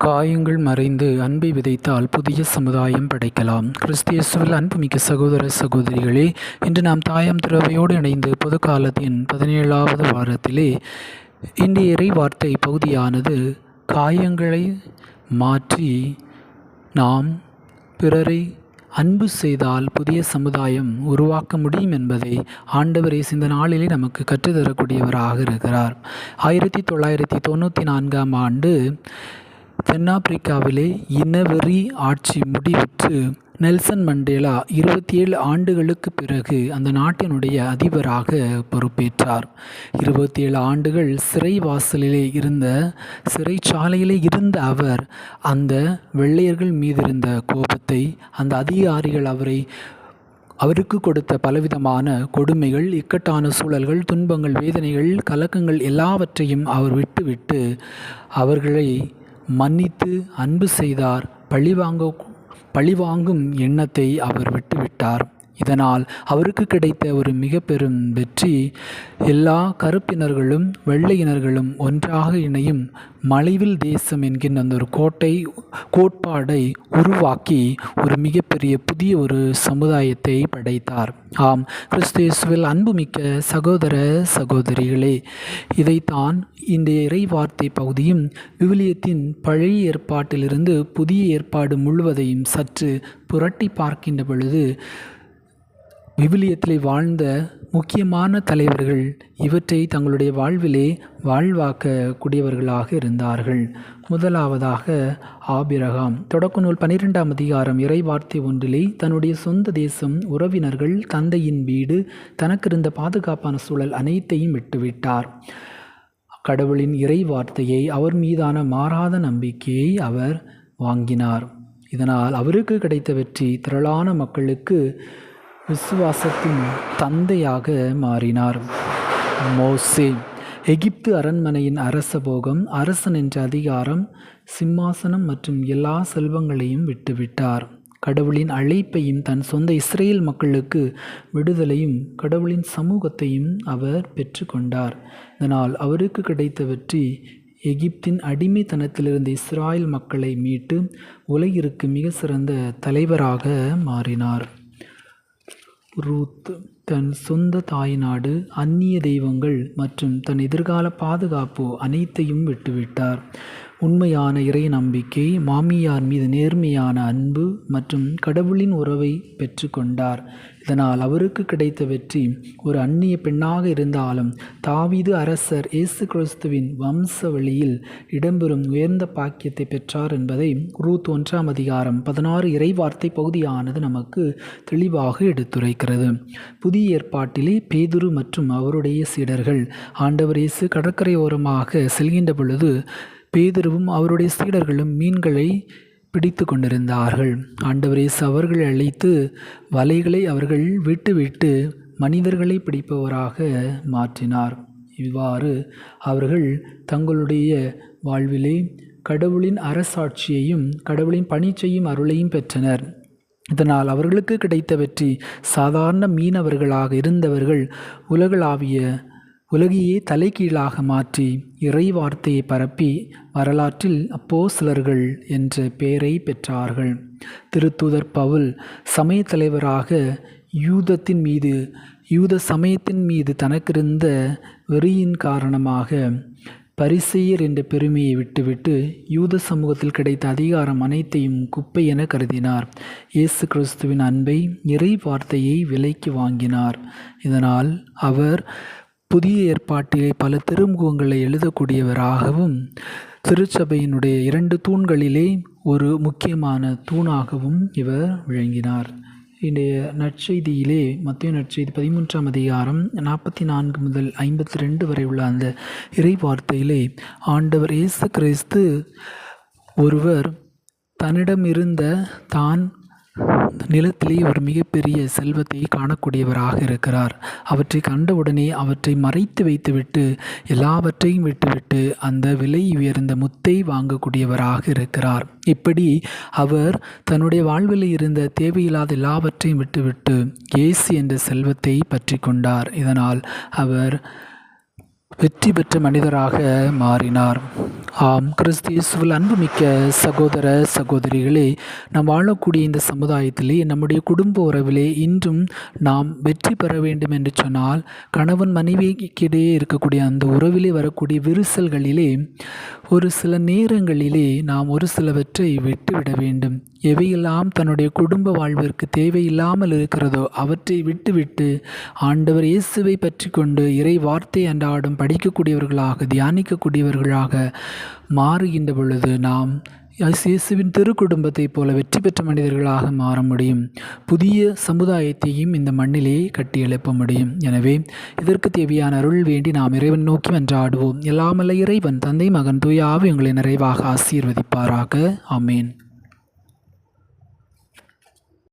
காயங்கள் மறைந்து அன்பை விதைத்தால் புதிய சமுதாயம் படைக்கலாம். கிறிஸ்தியேசுவில் அன்புமிக்க சகோதர சகோதரிகளே, இன்று நாம் தாயாம் திருவையோடு இணைந்து பொது காலத்தின் 17வது வாரத்திலே இன்றைய இறை வார்த்தை பகுதியானது காயங்களை மாற்றி நாம் பிறரை அன்பு செய்தால் புதிய சமுதாயம் உருவாக்க முடியும் என்பதை ஆண்டவர் இந்த நாளிலே நமக்கு கற்றுத்தரக்கூடியவராக இருக்கிறார். 1994ஆம் ஆண்டு தென்னாப்பிரிக்காவிலே இனவெறி ஆட்சி முடிவுற்று நெல்சன் மண்டேலா 27 ஆண்டுகளுக்கு பிறகு அந்த நாட்டினுடைய அதிபராக பொறுப்பேற்றார். 27 ஆண்டுகள் சிறைவாசலிலே இருந்த சிறைச்சாலையிலே இருந்த அவர் அந்த வெள்ளையர்கள் மீது இருந்த கோபத்தை, அந்த அதிகாரிகள் அவருக்கு கொடுத்த பலவிதமான கொடுமைகள், இக்கட்டான சூழல்கள், துன்பங்கள், வேதனைகள், கலக்கங்கள் எல்லாவற்றையும் அவர் விட்டுவிட்டு அவர்களை மன்னித்து அன்பு செய்தார். பழிவாங்கும் எண்ணத்தை அவர் விட்டுவிட்டார். இதனால் அவருக்கு கிடைத்த ஒரு மிக பெரும் வெற்றி, எல்லா கருப்பினர்களும் வெள்ளையினர்களும் ஒன்றாக இணையும் மலைவில் தேசம் என்கின்ற அந்த ஒரு கோட்பாடை உருவாக்கி ஒரு மிகப்பெரிய புதிய ஒரு சமுதாயத்தை படைத்தார். ஆம், கிறிஸ்து அன்புமிக்க சகோதர சகோதரிகளே, இதைத்தான் இந்த இறை வார்த்தை பகுதியும் விவிலியத்தின் பழைய ஏற்பாட்டிலிருந்து புதிய ஏற்பாடு முழுவதையும் சற்று புரட்டி பார்க்கின்ற பொழுது விவிலியத்திலே வாழ்ந்த முக்கியமான தலைவர்கள் இவற்றை தங்களுடைய வாழ்விலே வாழ்வாக்கக்கூடியவர்களாக இருந்தார்கள். முதலாவதாக ஆபிரகாம். தொடக்க நூல் 12ஆம் அதிகாரம் இறை வார்த்தை 1 தன்னுடைய சொந்த தேசம், உறவினர்கள், தந்தையின் வீடு, தனக்கிருந்த பாதுகாப்பான சூழல் அனைத்தையும் விட்டுவிட்டார். கடவுளின் இறை வார்த்தையை, அவர் மீதான மாறாத நம்பிக்கையை அவர் வாங்கினார். இதனால் அவருக்கு கிடைத்த வெற்றி திரளான மக்களுக்கு விசுவாசத்தின் தந்தையாக மாறினார். மோசே. எகிப்து அரண்மனையின் அரசபோகம், அரசன் என்ற அதிகாரம், சிம்மாசனம் மற்றும் எல்லா செல்வங்களையும் விட்டுவிட்டார். கடவுளின் அழைப்பையும் தன் சொந்த இஸ்ரேல் மக்களுக்கு விடுதலையும் கடவுளின் சமூகத்தையும் அவர் பெற்றுக்கொண்டார். இதனால் அவருக்கு கிடைத்த வெற்றி எகிப்தின் அடிமைத்தனத்திலிருந்து இஸ்ராயல் மக்களை மீட்டு உலகிற்கு மிக சிறந்த தலைவராக மாறினார். ரூத். தன் சொந்த தாய்நாடு, அந்நிய தெய்வங்கள் மற்றும் தன் எதிர்கால பாதுகாப்பு அனைத்தையும் விட்டுவிட்டார். உண்மையான இறை நம்பிக்கை, மாமியார் மீது நேர்மையான அன்பு மற்றும் கடவுளின் உறவை பெற்றுக்கொண்டார். இதனால் அவருக்கு கிடைத்த வெற்றி ஒரு அந்நிய பெண்ணாக இருந்தாலும் தாவீது அரசர் இயேசு கிறிஸ்துவின் வம்ச வழியில் இடம்பெறும் உயர்ந்த பாக்கியத்தை பெற்றார் என்பதை ரூத் 1ஆம் அதிகாரம் 16 இறை வார்த்தை பகுதியானது நமக்கு தெளிவாக எடுத்துரைக்கிறது. புதிய ஏற்பாட்டிலே பேதுரு மற்றும் அவருடைய சீடர்கள் ஆண்டவர் இயேசு கடற்கரையோரமாக செல்கின்ற பொழுது பேதுருவும் அவருடைய சீடர்களும் மீன்களை பிடித்து கொண்டிருந்தார்கள். ஆண்டவர் இயேசு அவர்களை அழைத்து வலைகளை அவர்கள் விட்டு மனிதர்களை பிடிப்பவராக மாற்றினார். இவ்வாறு அவர்கள் தங்களுடைய வாழ்விலே கடவுளின் அரசாட்சியையும் கடவுளின் பணிச்சையும் அருளையும் பெற்றனர். இதனால் அவர்களுக்கு கிடைத்த வெற்றி சாதாரண மீனவர்களாக இருந்தவர்கள் உலகையே தலைகீழாக மாற்றி இறை வார்த்தையை பரப்பி வரலாற்றில் அப்போஸ்தலர்கள் என்ற பெயரை பெற்றார்கள். திருத்தூதர் பவுல் சமய தலைவராக யூத சமயத்தின் மீது தனக்கிருந்த வெறியின் காரணமாக பரிசேயர் என்ற பெருமையை விட்டுவிட்டு யூத சமூகத்தில் கிடைத்த அதிகாரம் அனைத்தையும் குப்பை என கருதினார். இயேசு கிறிஸ்துவின் அன்பை, இறை வார்த்தையை விலைக்கு வாங்கினார். இதனால் அவர் புதிய ஏற்பாட்டிலே பல திருமுகங்களை எழுதக்கூடியவராகவும் திருச்சபையினுடைய 2 தூண்களிலே ஒரு முக்கியமான தூணாகவும் இவர் விளங்கினார். இன்றைய நற்செய்தியிலே மத்தேயு நற்செய்தி 13ஆம் அதிகாரம் 44 முதல் 52 வரை உள்ள அந்த இறை வார்த்தையிலே ஆண்டவர் இயேசு கிறிஸ்து ஒருவர் தன்னிடம் இருந்த நிலத்திலே ஒரு மிகப்பெரிய செல்வத்தை காணக்கூடியவராக இருக்கிறார். அவற்றை கண்டவுடனே அவற்றை மறைத்து வைத்துவிட்டு எல்லாவற்றையும் விட்டுவிட்டு அந்த விலை உயர்ந்த முத்தை வாங்கக்கூடியவராக இருக்கிறார். இப்படி அவர் தன்னுடைய வாழ்வில் இருந்த தேவையில்லாத எல்லாவற்றையும் விட்டுவிட்டு இயேசு என்ற செல்வத்தை பற்றி கொண்டார். இதனால் அவர் வெற்றி பெற்ற மனிதராக மாறினார். ஆம், கிறிஸ்து இயேசுவில் அன்புமிக்க சகோதர சகோதரிகளே, நாம் வாழக்கூடிய இந்த சமுதாயத்திலே நம்முடைய குடும்ப உறவிலே இன்றும் நாம் வெற்றி பெற வேண்டும் என்று சொன்னால், கணவன் மனைவிக்கிடையே இருக்கக்கூடிய அந்த உறவிலே வரக்கூடிய விரிசல்களிலே ஒரு சில நேரங்களிலே நாம் ஒரு சிலவற்றை விட்டுவிட வேண்டும். எவையெல்லாம் தன்னுடைய குடும்ப வாழ்விற்கு தேவையில்லாமல் இருக்கிறதோ அவற்றை விட்டுவிட்டு ஆண்டவர் இயேசுவை பற்றி கொண்டு இறை வார்த்தை அன்றாடம் படிக்கக்கூடியவர்களாக, தியானிக்கக்கூடியவர்களாக மாறுகின்ற பொழுது நாம் இயேசுவின் திருக்குடும்பத்தைப் போல வெற்றி பெற்ற மனிதர்களாக மாற முடியும். புதிய சமுதாயத்தையும் இந்த மண்ணிலே கட்டியெழுப்ப முடியும். எனவே இதற்கு தேவையான அருள் வேண்டி நாம் இறைவன் நோக்கி மன்றாடுவோம். எல்லாமல்ல இறைவன் தந்தை, மகன், தூய ஆவி உங்களை நிறைவாக ஆசீர்வதிப்பாராக. ஆமேன்.